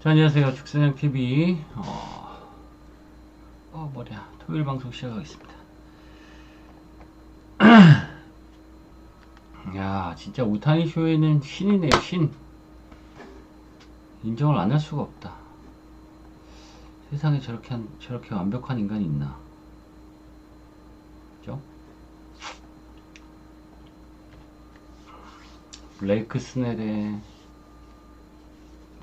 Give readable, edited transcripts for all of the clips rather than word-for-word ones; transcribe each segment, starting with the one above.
자, 안녕하세요. 축사냥TV. 머리야. 토요일 방송 시작하겠습니다. 야, 진짜 오타니 쇼에는 신이네요, 신. 인정을 안 할 수가 없다. 세상에 저렇게 완벽한 인간이 있나. 그죠? 블레이크 스넬의,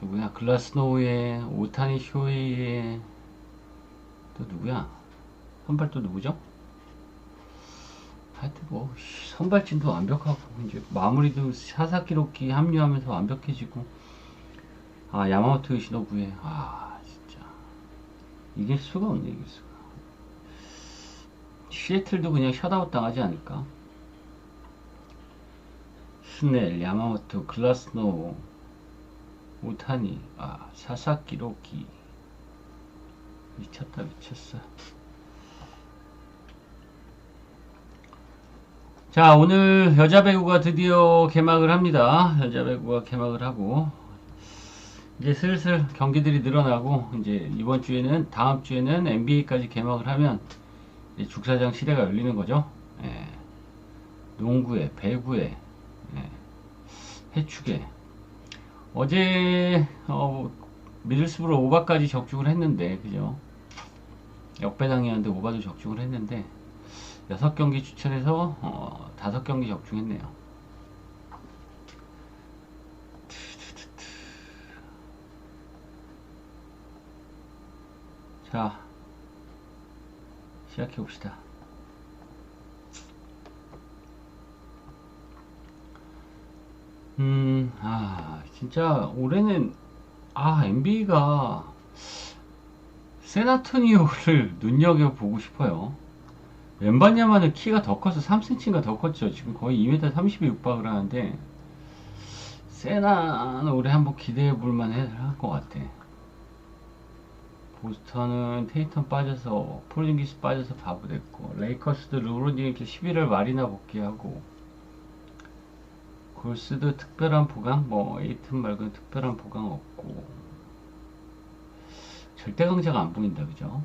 누구야? 글라스노우의, 오타니 쇼의, 또 누구야? 선발 또 누구죠? 하여튼 뭐 선발진도 완벽하고 이제 마무리도 사사키로키 합류하면서 완벽해지고, 야마모토 요시노부에 진짜 이길 수가 없네. 이길 수가. 시애틀도 그냥 셧아웃 당하지 않을까. 스넬, 야마모토, 글라스노우, 오타니, 사사키로키. 미쳤다 미쳤어. 자, 오늘 여자 배구가 드디어 개막을 합니다. 여자 배구가 개막을 하고 이제 슬슬 경기들이 늘어나고, 이제 이번 주에는, 다음 주에는 NBA까지 개막을 하면 이제 죽사장 시대가 열리는 거죠. 예. 농구에, 배구에, 예. 해축에. 어제 미들스브로 오바까지 적중을 했는데, 그죠? 역배당이었는데 오바도 적중을 했는데 6경기 추천해서 5경기 적중했네요. 자, 시작해봅시다. 진짜 올해는 NBA가 세나토니오를 눈여겨보고 싶어요. 웬바냐마는 키가 더 커서 3cm인가 더 컸죠. 지금 거의 2m 30에 육박을 하는데, 세나는 올해 한번 기대해볼만 할 것 같아. 보스턴은 테이턴 빠져서, 포르징기스 빠져서 바보 됐고, 레이커스도 르브론 제임스 11월 말이나 복귀하고, 골스도 특별한 보강, 에이튼 말고는 특별한 보강 없고, 절대 강자가 안 보인다, 그죠?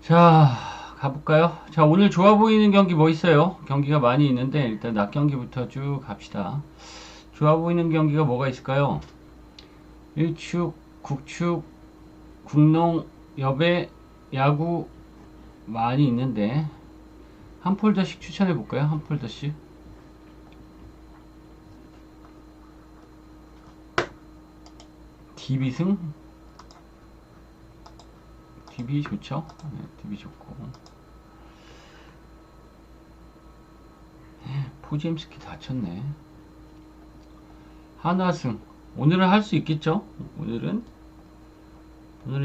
자, 가볼까요? 자, 오늘 좋아 보이는 경기 뭐 있어요? 경기가 많이 있는데 일단 낮 경기부터 쭉 갑시다. 좋아 보이는 경기가 뭐가 있을까요? 일축, 국축, 국농, 여배, 야구 많이 있는데 한 폴더씩 추천해 볼까요? 한 폴더씩. DB승? DB 좋죠? 네, DB 좋고. 포지엠스키 다쳤네. 한화승. 오늘은 할 수 있겠죠? 오늘은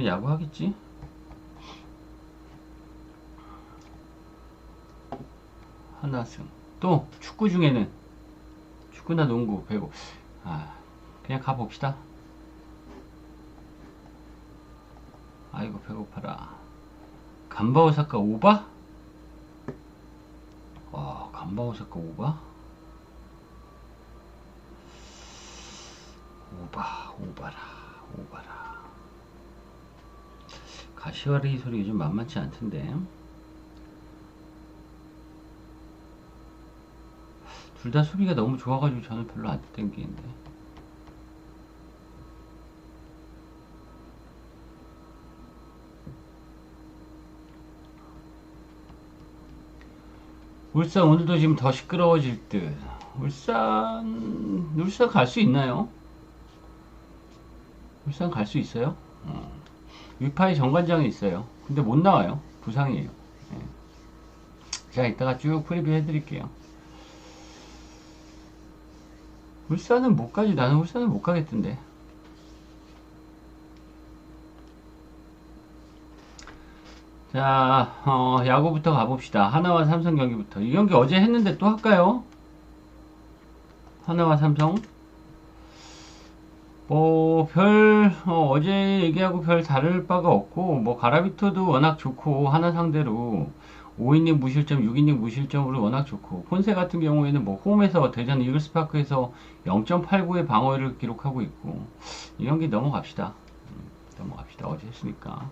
야구 하겠지? 한화승. 또 축구 중에는 축구나 농구, 배구. 그냥 가봅시다. 아이고 배고파라. 간바오사카 오바? 간바오사카 오바? 오바라. 가시와리 소리 요즘 만만치 않던데. 둘 다 수비가 너무 좋아가지고 저는 별로 안 땡기는데. 울산 오늘도 지금 더 시끄러워질 듯. 울산 갈 수 있나요? 울산 갈 수 있어요? 위파이 정관장에 있어요. 근데 못 나와요. 부상이에요. 네. 제가 이따가 쭉 프리뷰 해드릴게요. 울산은 못 가지. 나는 울산은 못 가겠던데. 자, 야구부터 가봅시다. 하나와 삼성 경기부터. 이 경기 어제 했는데 또 할까요? 하나와 삼성. 어제 얘기하고 별 다를 바가 없고, 뭐, 가라비토도 워낙 좋고, 하나 상대로 5이닝 무실점, 6이닝 무실점으로 워낙 좋고, 폰세 같은 경우에는 뭐, 홈에서, 대전 이글스파크에서 0.89의 방어를 기록하고 있고, 이 경기 넘어갑시다. 넘어갑시다. 어제 했으니까.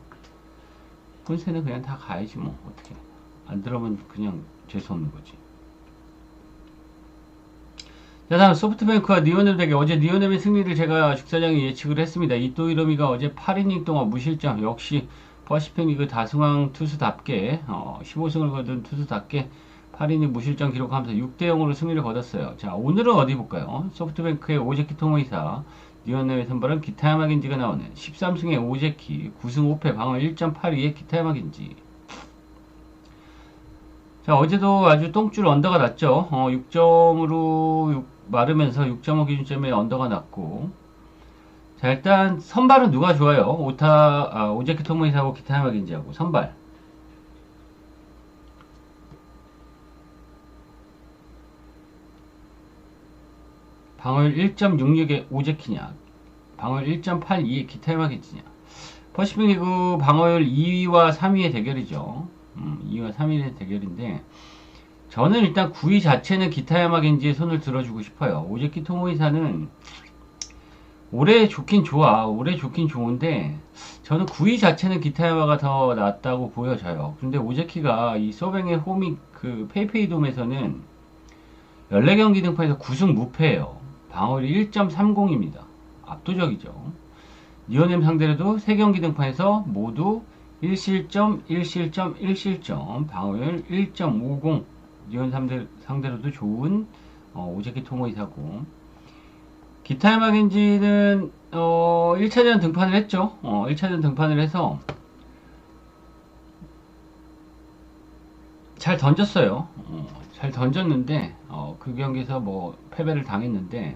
폰세는 그냥 다 가야지, 뭐, 어떻게. 안 들어오면 그냥 재수없는 거지. 자, 다음 소프트뱅크와 니오넴 대결. 어제 니오넴의 승리를 제가 죽사장이 예측을 했습니다. 이토 이로미가 어제 8이닝 동안 무실점. 역시 퍼시픽 리그 다승왕 투수답게 15승을 거둔 투수답게 8이닝 무실점 기록하면서 6대0으로 승리를 거뒀어요. 자, 오늘은 어디 볼까요? 소프트뱅크의 오제키 토모이사, 니오넴의 선발은 기타야마 긴지가 나오는 13승의 오제키, 9승 5패, 방어 1.82의 기타야마 긴지. 자, 어제도 아주 똥줄 언더가 났죠. 6점으로 마르면서 6.5 기준점에 언더가 났고. 자, 일단 선발은 누가 좋아요? 오제키 토모이사하고 기타야마 긴지하고 선발. 방어율 1.66의 오제키냐, 방어율 1.82의 기타야마 긴지냐. 퍼시픽 리그 방어율 2위와 3위의 대결이죠. 2위와 3위의 대결인데, 저는 일단 9위 자체는 기타야마 겐지의 손을 들어주고 싶어요. 오제키 토모이사는 올해 좋긴 좋아. 올해 좋긴 좋은데, 저는 9위 자체는 기타야마가 더 낫다고 보여져요. 근데 오제키가 이 소뱅의 홈이 그 페이페이 돔에서는 14경기 등판에서 9승 무패예요. 방어율이 1.30입니다. 압도적이죠. 니오넴 상대로도 3경기 등판에서 모두 1실점, 1실점, 1실점, 방어율 1.50. 니온 상대로도 좋은 오제키 토모이사고. 기타야마 겐지는 1차전 등판을 했죠. 1차전 등판을 해서 잘 던졌어요. 잘 던졌는데 그 경기에서 뭐 패배를 당했는데,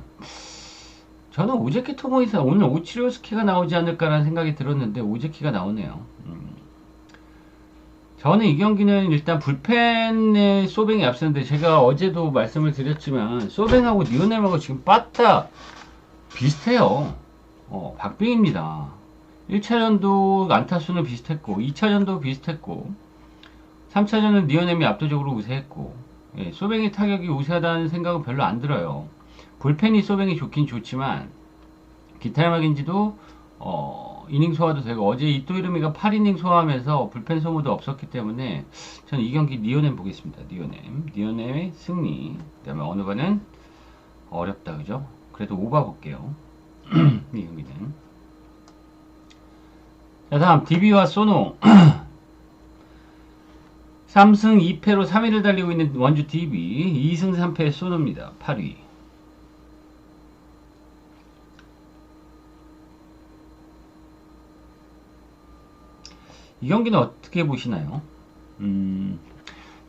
저는 오제키 토모이사 오늘 오치료스키가 나오지 않을까라는 생각이 들었는데 오제키가 나오네요. 저는 이 경기는 일단 불펜의 소뱅이 앞서는데, 제가 어제도 말씀을 드렸지만 소뱅하고 니오넴하고 지금 빠따 비슷해요. 박빙입니다. 1차전도 안타수는 비슷했고 2차전도 비슷했고 3차전은 니오넴이 압도적으로 우세했고, 예, 소뱅의 타격이 우세하다는 생각은 별로 안 들어요. 불펜이 소뱅이 좋긴 좋지만 기타야마 겐지도 이닝 소화도 되고, 어제 이토 이루미가 8이닝 소화하면서 불펜 소모도 없었기 때문에 저는 이 경기 니오넴 보겠습니다. 니오넴의 승리. 그 다음에 어느 번은 어렵다, 그죠? 그래도 오바 볼게요. 이 경기는. 자, 다음 DB와 소노. 3승 2패로 3위를 달리고 있는 원주 DB, 2승 3패의 소노입니다. 8위. 이 경기는 어떻게 보시나요?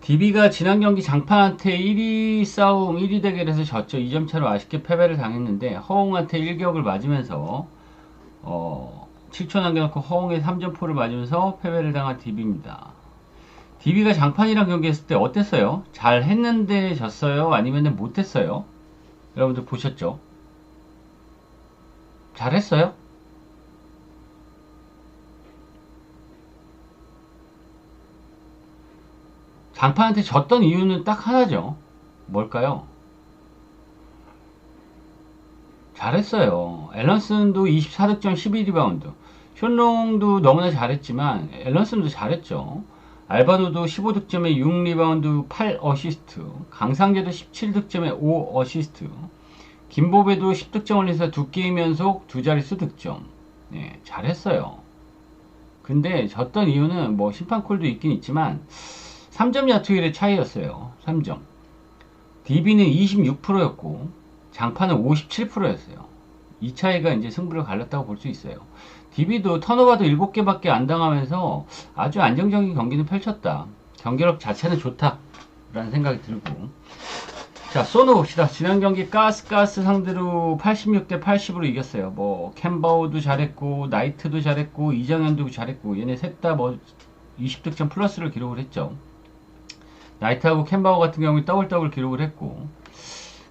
DB가 지난 경기 장판한테 1위 싸움, 1위 대결에서 졌죠. 2점 차로 아쉽게 패배를 당했는데, 허웅한테 1격을 맞으면서 7초 남겨놓고 허웅의 3점포를 맞으면서 패배를 당한 DB입니다. DB가 장판이랑 경기했을 때 어땠어요? 잘 했는데 졌어요? 아니면 못했어요? 여러분들 보셨죠? 잘했어요? 장판한테 졌던 이유는 딱 하나죠. 뭘까요? 잘했어요. 앨런슨도 24득점 12리바운드. 션롱도 너무나 잘했지만 앨런슨도 잘했죠. 알바노도 15득점에 6리바운드 8어시스트. 강상재도 17득점에 5어시스트. 김보배도 10득점 올려서 2게임 연속 2자릿수 득점. 네, 잘했어요. 근데 졌던 이유는 뭐 심판콜도 있긴 있지만 3점 야투율의 차이였어요. 3점. DB는 26%였고 장판은 57%였어요. 이 차이가 이제 승부를 갈랐다고 볼 수 있어요. DB도 턴오버도 7개밖에 안 당하면서 아주 안정적인 경기는 펼쳤다. 경기력 자체는 좋다 라는 생각이 들고. 자, 소노 봅시다. 지난 경기 가스 상대로 86대 80으로 이겼어요. 뭐 캠버우도 잘했고 나이트도 잘했고 이정현도 잘했고, 얘네 셋 다 뭐 20득점 플러스를 기록을 했죠. 나이트하고 캠바우 같은 경우에 더블 기록을 했고,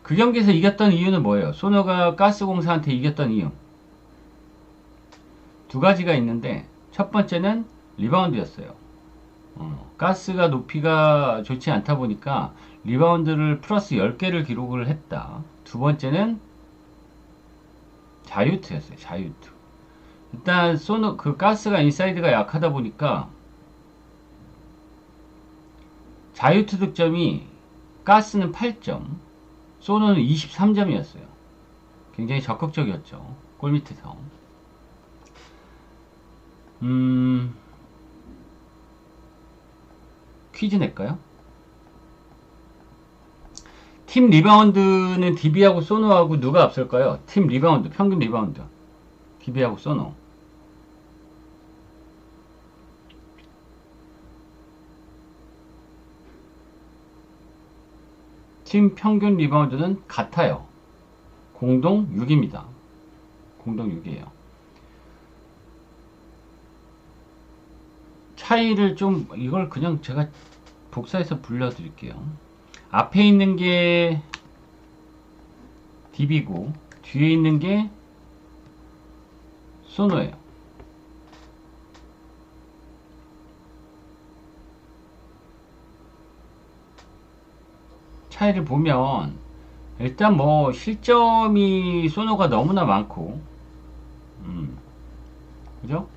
그 경기에서 이겼던 이유는 뭐예요? 소노가 가스공사한테 이겼던 이유. 두 가지가 있는데 첫 번째는 리바운드였어요. 가스가 높이가 좋지 않다 보니까 리바운드를 플러스 10개를 기록을 했다. 두 번째는 자유투였어요. 자유투. 일단 그 가스가 인사이드가 약하다 보니까 자유투 득점이 가스는 8점, 소노는 23점이었어요. 굉장히 적극적이었죠. 골밑에서. 퀴즈 낼까요? 팀 리바운드는 DB하고 소노하고 누가 앞설까요? 팀 리바운드, 평균 리바운드. DB하고 소노. 팀 평균 리바운드는 같아요. 공동 6입니다. 공동 6이에요. 차이를 좀, 이걸 그냥 제가 복사해서 불러드릴게요. 앞에 있는 게 DB고, 뒤에 있는 게 소노예요. 차이를 보면 일단 뭐 실점이 소노가 너무나 많고, 그죠?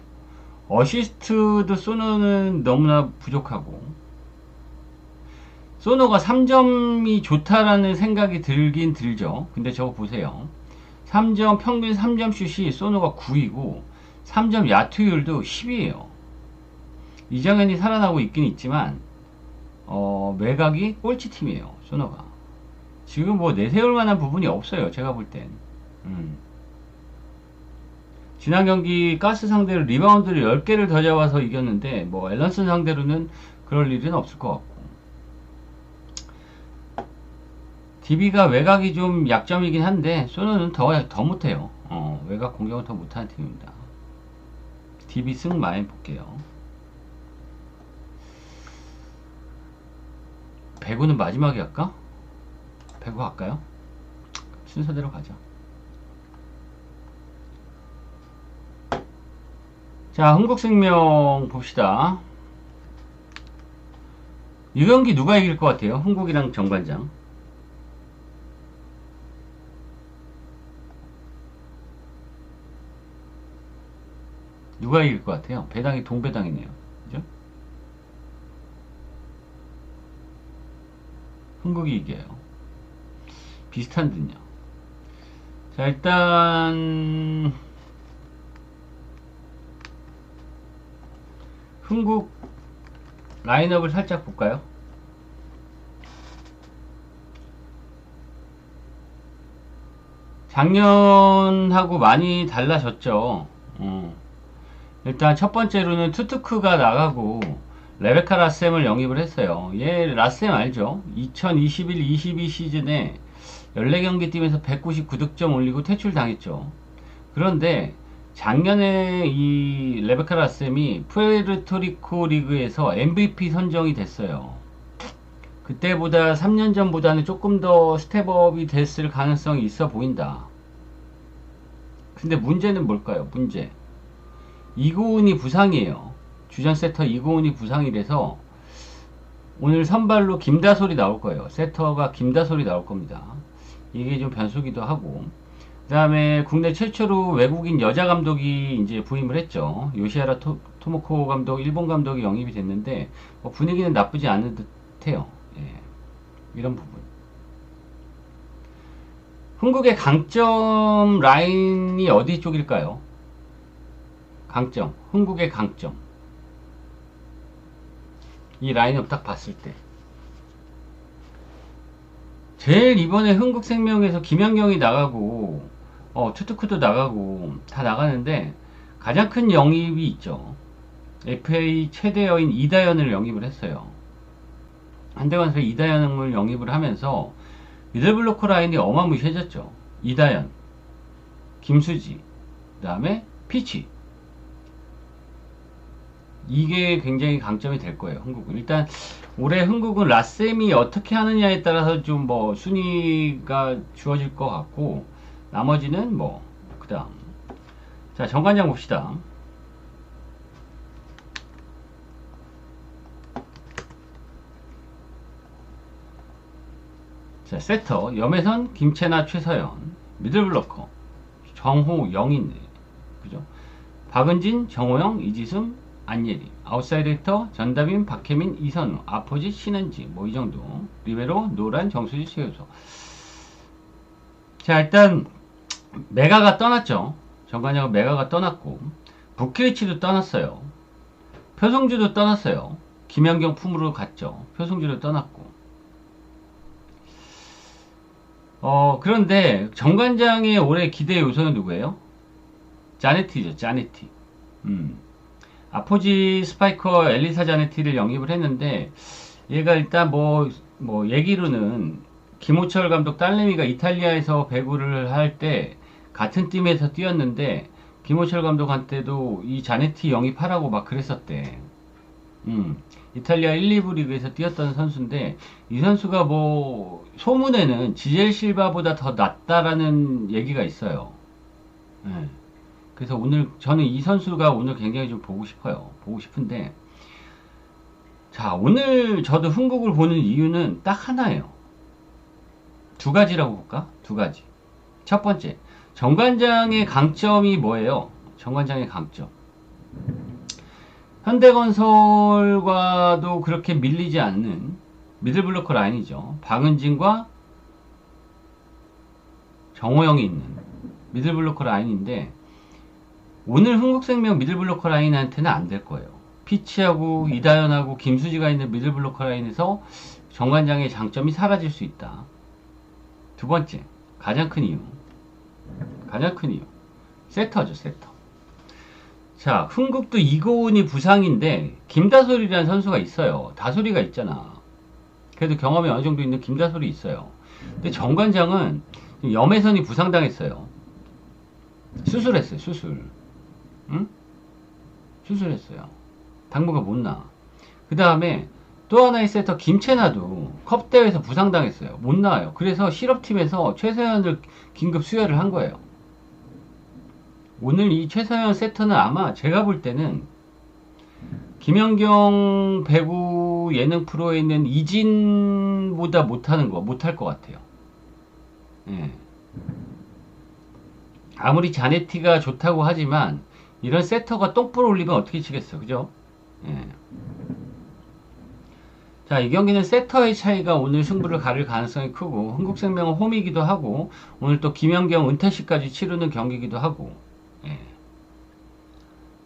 어시스트도 소노는 너무나 부족하고, 소노가 3점이 좋다라는 생각이 들긴 들죠. 근데 저거 보세요. 3점 평균 3점 슛이 소노가 9이고 3점 야투율도 10이에요. 이정현이 살아나고 있긴 있지만 매각이 꼴찌팀이에요. 소노가 지금 뭐 내세울 만한 부분이 없어요. 제가 볼 땐. 지난 경기 가스 상대로 리바운드를 10개를 더 잡아서 이겼는데 뭐 앨런슨 상대로는 그럴 일은 없을 것 같고, DB가 외곽이 좀 약점이긴 한데 소노는 더 못해요. 외곽 공격은 더 못하는 팀입니다. DB 승 많이 볼게요. 배구는 마지막에 할까? 배구 할까요? 순서대로 가죠. 자, 흥국생명 봅시다. 이 경기 누가 이길 것 같아요? 흥국이랑 정관장. 누가 이길 것 같아요? 배당이 동배당이네요. 그죠? 흥국이 이겨요. 비슷한 듯요. 자, 일단 흥국 라인업을 살짝 볼까요? 작년하고 많이 달라졌죠. 일단 첫 번째로는 투투크가 나가고 레베카 라셈을 영입을 했어요. 얘 라셈 알죠? 2021-22 시즌에 14경기 뛰면서 199득점 올리고 퇴출당했죠. 그런데 작년에 이 레베카 라셈이 푸에르토리코 리그에서 MVP 선정이 됐어요. 그때보다 3년 전보다는 조금 더 스텝업이 됐을 가능성이 있어 보인다. 근데 문제는 뭘까요? 문제. 이고은이 부상이에요. 주전 세터 이고은이 부상이라서 오늘 선발로 김다솔이 나올 거예요. 세터가 김다솔이 나올 겁니다. 이게 좀 변수기도 하고, 그 다음에 국내 최초로 외국인 여자 감독이 이제 부임을 했죠. 요시하라 토모코 감독, 일본 감독이 영입이 됐는데 분위기는 나쁘지 않은 듯해요. 예, 이런 부분. 흥국의 강점 라인이 어디 쪽일까요? 강점, 흥국의 강점. 이 라인업 딱 봤을 때 제일 이번에 흥국생명에서 김연경이 나가고 투투크도 나가고 다 나가는데 가장 큰 영입이 있죠. FA 최대여인 이다연을 영입을 했어요. 한대관에서 이다연을 영입을 하면서 미들블로커 라인이 어마무시해졌죠. 이다연, 김수지, 그 다음에 피치. 이게 굉장히 강점이 될 거예요. 흥국은 일단 올해 흥국은 라셈이 어떻게 하느냐에 따라서 좀 뭐 순위가 주어질 것 같고, 나머지는 뭐 그 다음. 자, 정관장 봅시다. 자, 세터 염혜선, 김채나, 최서연. 미들블러커 정호, 영인, 그죠? 박은진, 정호영, 이지승, 안예리. 아웃사이드 히터 전다빈, 박혜민, 이선우. 아포짓, 신은지. 뭐 이 정도. 리베로 노란, 정수지, 최효소. 자, 일단 메가가 떠났죠. 정관장은 메가가 떠났고 부키리치도 떠났어요. 표성주도 떠났어요. 김연경 품으로 갔죠. 표성주도 떠났고. 그런데 정관장의 올해 기대 요소는 누구예요? 자네티죠. 자네티. 아포지 스파이커 엘리사 자네티를 영입을 했는데 얘가 일단 뭐 얘기로는 김호철 감독 딸내미가 이탈리아에서 배구를 할 때 같은 팀에서 뛰었는데 김호철 감독한테도 이 자네티 영입하라고 막 그랬었대. 이탈리아 1, 2부 리그에서 뛰었던 선수인데 이 선수가 뭐 소문에는 지젤 실바보다 더 낫다라는 얘기가 있어요. 네. 그래서 오늘 저는 이 선수가 오늘 굉장히 좀 보고 싶어요. 보고 싶은데 자, 오늘 저도 흥국을 보는 이유는 딱 하나예요. 두 가지라고 볼까? 두 가지. 첫 번째, 정관장의 강점이 뭐예요? 정관장의 강점. 현대건설과도 그렇게 밀리지 않는 미들블로커 라인이죠. 박은진과 정호영이 있는 미들블로커 라인인데 오늘 흥국생명 미들블로커 라인한테는 안 될 거예요. 피치하고 이다현하고 김수지가 있는 미들블로커 라인에서 정관장의 장점이 사라질 수 있다. 두 번째, 가장 큰 이유. 세터죠, 세터. 자, 흥국도 이고은이 부상인데 김다솔이라는 선수가 있어요. 다솔이가 있잖아. 그래도 경험이 어느 정도 있는 김다솔이 있어요. 근데 정관장은 염혜선이 부상당했어요. 수술했어요, 수술. 응? 수술했어요. 당분간 못 나. 그 다음에 또 하나의 세터 김채나도 컵대회에서 부상당했어요. 못 나와요. 그래서 실업팀에서 최서연을 긴급 수혈을 한 거예요. 오늘 이 최서연 세터는 아마 제가 볼 때는 김연경 배구 예능 프로에 있는 이진보다 못할 것 같아요. 예. 아무리 자네티가 좋다고 하지만 이런 세터가 똥볼 올리면 어떻게 치겠어, 그죠? 예. 자, 이 경기는 세터의 차이가 오늘 승부를 가를 가능성이 크고 흥국생명은 홈이기도 하고 오늘 또 김연경 은퇴식까지 치르는 경기이기도 하고. 예.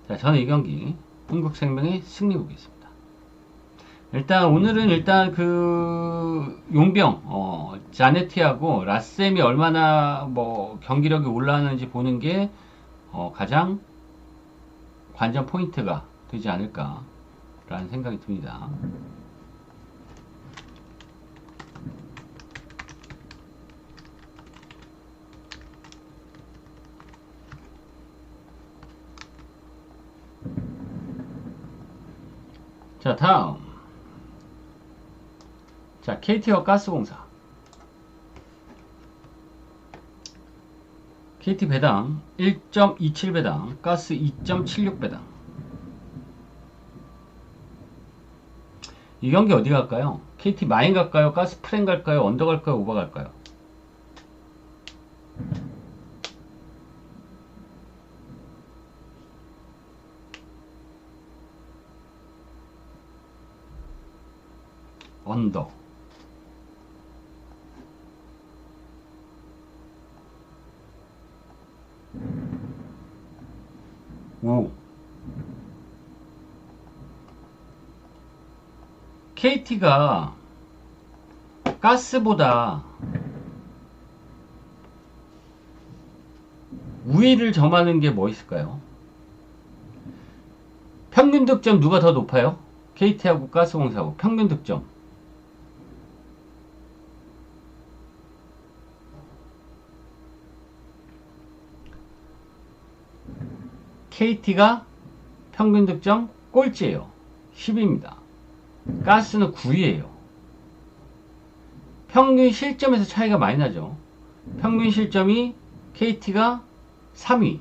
자, 저는 이 경기 흥국생명의 승리 보겠습니다. 오늘은 그 용병 자네티하고 라셈이 얼마나 뭐 경기력이 올라가는지 보는 게 가장 관전 포인트가 되지 않을까라는 생각이 듭니다. 자, 다음. 자, KT와 가스공사. KT 배당 1.27 배당, 가스 2.76 배당. 이 경기 어디 갈까요? KT 마인 갈까요? 가스 프렌 갈까요? 언더 갈까요? 오버 갈까요? 언더. 오. KT가 가스보다 우위를 점하는 게 뭐 있을까요? 평균 득점 누가 더 높아요? KT하고 가스공사하고 평균 득점. KT가 평균 득점 꼴찌예요. 10입니다. 가스는 9위예요. 평균 실점에서 차이가 많이 나죠. 평균 실점이 KT가 3위,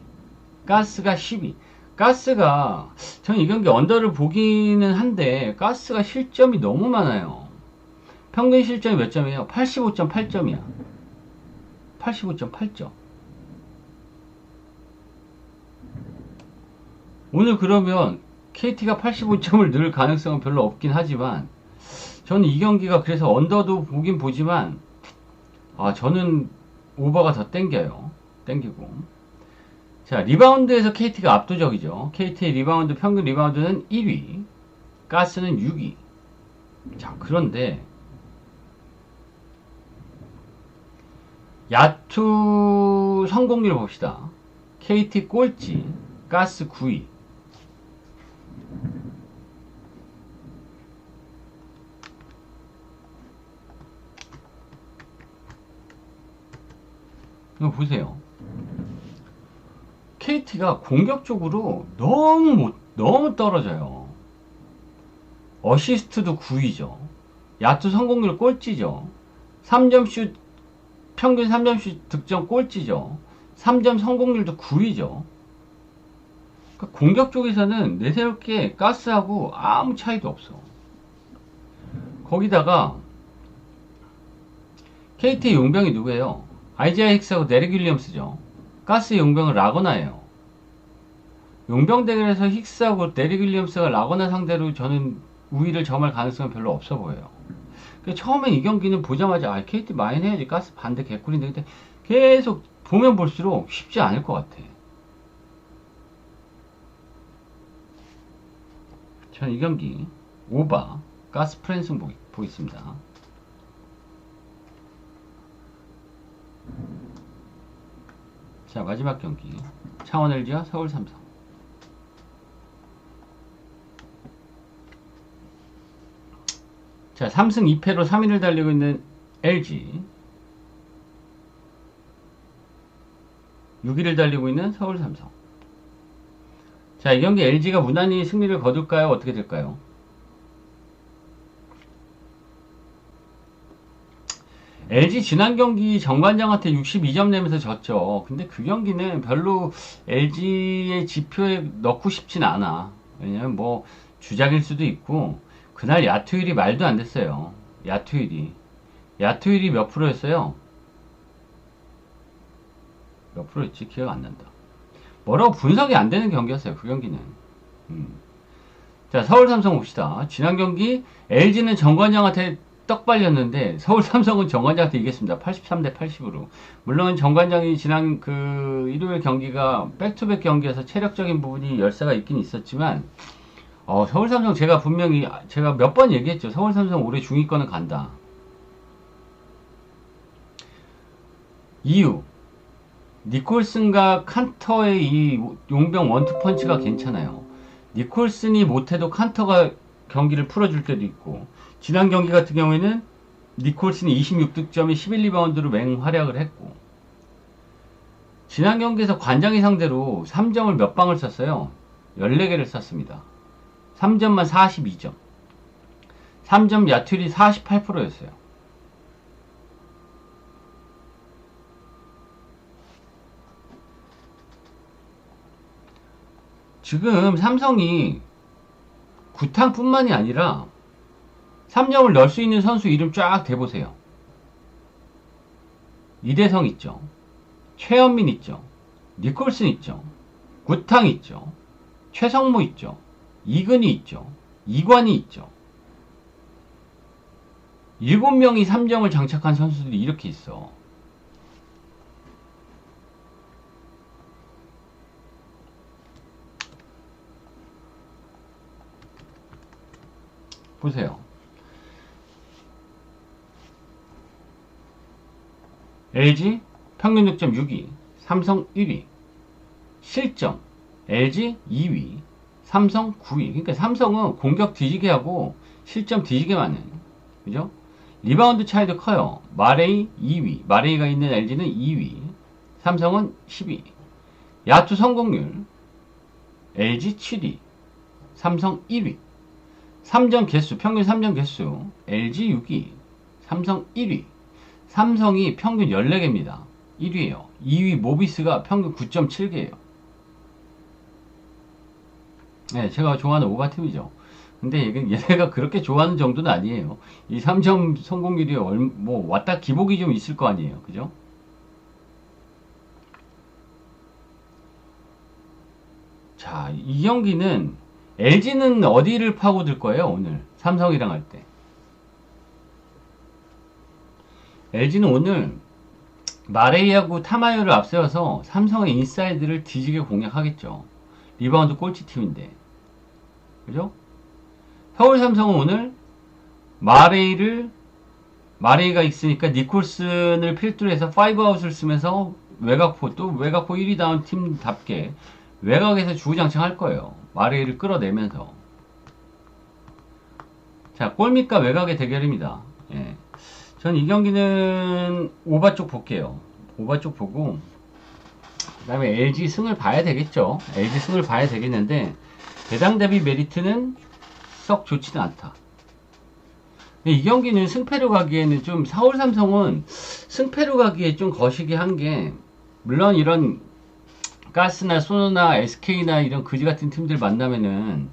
가스가 10위. 가스가 저는 이 경기 언더를 보기는 한데 가스가 실점이 너무 많아요. 평균 실점이 몇 점이에요? 85.8점이야. 85.8점. 오늘 그러면 KT가 85점을 넣을 가능성은 별로 없긴 하지만 저는 이 경기가 그래서 언더도 보긴 보지만 저는 오버가 더 땡겨요. 땡기고. 자, 리바운드에서 KT가 압도적이죠. KT의 리바운드, 평균 리바운드는 1위, 가스는 6위. 자, 그런데 야투 성공률 봅시다. KT 꼴찌, 가스 9위. 이거 보세요. KT가 공격적으로 너무 떨어져요. 어시스트도 9위죠. 야투 성공률 꼴찌죠. 3점슛, 평균 3점슛 득점 꼴찌죠. 3점 성공률도 9위죠. 그러니까 공격 쪽에서는 내세울 게 가스하고 아무 차이도 없어. 거기다가 KT의 용병이 누구예요? 아이지아 힉스하고 데릭 윌리엄스죠. 가스의 용병은 라거나예요. 용병 대결에서 힉스하고 데릭 윌리엄스가 라거나 상대로 저는 우위를 점할 가능성은 별로 없어 보여요. 처음엔 이 경기는 보자마자 KT 많이 해야지, 가스 반대 개꿀인데, 근데 계속 보면 볼수록 쉽지 않을 것 같아. 저는 이 경기 오바 가스 프랜승 보겠습니다. 자, 마지막 경기 창원 LG와 서울 삼성. 자, 3승 2패로 3위를 달리고 있는 LG, 6위를 달리고 있는 서울 삼성. 자, 이 경기 LG가 무난히 승리를 거둘까요? 어떻게 될까요? LG 지난 경기 정관장한테 62점 내면서 졌죠. 근데 그 경기는 별로 LG의 지표에 넣고 싶진 않아. 왜냐면 뭐 주작일 수도 있고, 그날 야투율이 말도 안 됐어요. 야투율이 몇 프로였어요? 몇 프로였지? 기억 안 난다. 뭐라고 분석이 안 되는 경기였어요, 그 경기는. 자, 서울 삼성 봅시다. 지난 경기 LG는 정관장한테 떡 발렸는데 서울 삼성은 정관장한테 이겼습니다. 83대 80으로. 물론 정관장이 지난 그 일요일 경기가 백투백 경기여서 체력적인 부분이 열세가 있긴 있었지만, 서울 삼성 제가 분명히 몇 번 얘기했죠. 서울 삼성 올해 중위권은 간다. 이유, 니콜슨과 칸터의 이 용병 원투펀치가 괜찮아요. 니콜슨이 못해도 칸터가 경기를 풀어줄 때도 있고, 지난 경기 같은 경우에는 니콜슨이 26득점에 11리바운드로 맹활약을 했고, 지난 경기에서 관장이 상대로 3점을 몇 방을 썼어요? 14개를 썼습니다. 3점만 42점. 3점 야투율이 48%였어요. 지금 삼성이 구탕뿐만이 아니라 3점을 넣을 수 있는 선수 이름 쫙 대보세요. 이대성 있죠. 최현민 있죠. 니콜슨 있죠. 구탕 있죠. 최성모 있죠. 이근희 있죠. 이관희 있죠. 7명이 3점을 장착한 선수들이 이렇게 있어. 보세요. LG 평균 득점 6위, 삼성 1위. 실점 LG 2위, 삼성 9위. 그러니까 삼성은 공격 뒤지게 하고 실점 뒤지게 많은, 그죠? 리바운드 차이도 커요. 마레이 2위, 마레이가 있는 LG는 2위, 삼성은 10위. 야투 성공률 LG 7위, 삼성 1위. 3점 개수, 평균 3점 개수 LG 6위, 삼성 1위. 삼성이 평균 14개입니다. 1위에요. 2위 모비스가 평균 9.7개예요. 네, 제가 좋아하는 오바팀이죠. 근데 얘네가 그렇게 좋아하는 정도는 아니에요. 이 3점 성공률이 뭐 왔다 기복이 좀 있을 거 아니에요. 그죠? 자, 이 경기는 LG는 어디를 파고들 거예요, 오늘? 삼성이랑 할 때. LG는 오늘 마레이하고 타마요를 앞세워서 삼성의 인사이드를 뒤지게 공략하겠죠. 리바운드 꼴찌 팀인데. 그죠? 서울 삼성은 오늘 마레이가 있으니까 니콜슨을 필두로 해서 5아웃을 쓰면서 외곽포, 또 외곽포 1위 다운 팀답게 외곽에서 주구장창 할 거예요. 마레이를 끌어내면서. 자, 골밑과 외곽의 대결입니다. 예. 전 이 경기는 오바 쪽 볼게요. 오바 쪽 보고, 그 다음에 LG 승을 봐야 되겠죠. LG 승을 봐야 되겠는데, 배당 대비 메리트는 썩 좋지는 않다. 근데 이 경기는 승패로 가기에는 좀, 서울 삼성은 승패로 가기에 좀 거시기 한 게, 물론 이런 가스나 소노나 SK나 이런 그지 같은 팀들 만나면은,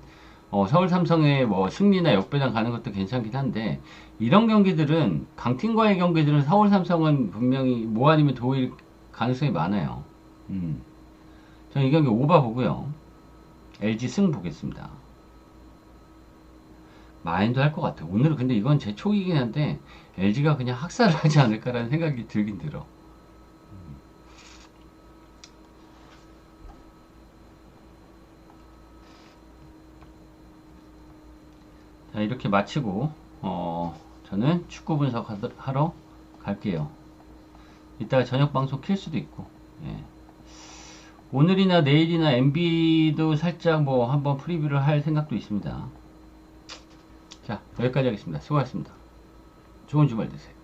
서울 삼성의 뭐 승리나 역배당 가는 것도 괜찮긴 한데, 이런 경기들은, 강팀과의 경기들은 서울 삼성은 분명히 뭐 아니면 도일 가능성이 많아요. 저는 이 경기 오바 보고요. LG 승 보겠습니다. 마인드 할 것 같아요. 오늘은 근데 이건 제 촉이긴 한데, LG가 그냥 학살을 하지 않을까라는 생각이 들긴 들어. 자, 이렇게 마치고, 저는 축구 분석하러 갈게요. 이따가 저녁 방송 킬 수도 있고, 예. 오늘이나 내일이나 MB도 살짝 뭐 한번 프리뷰를 할 생각도 있습니다. 자, 여기까지 하겠습니다. 수고하셨습니다. 좋은 주말 되세요.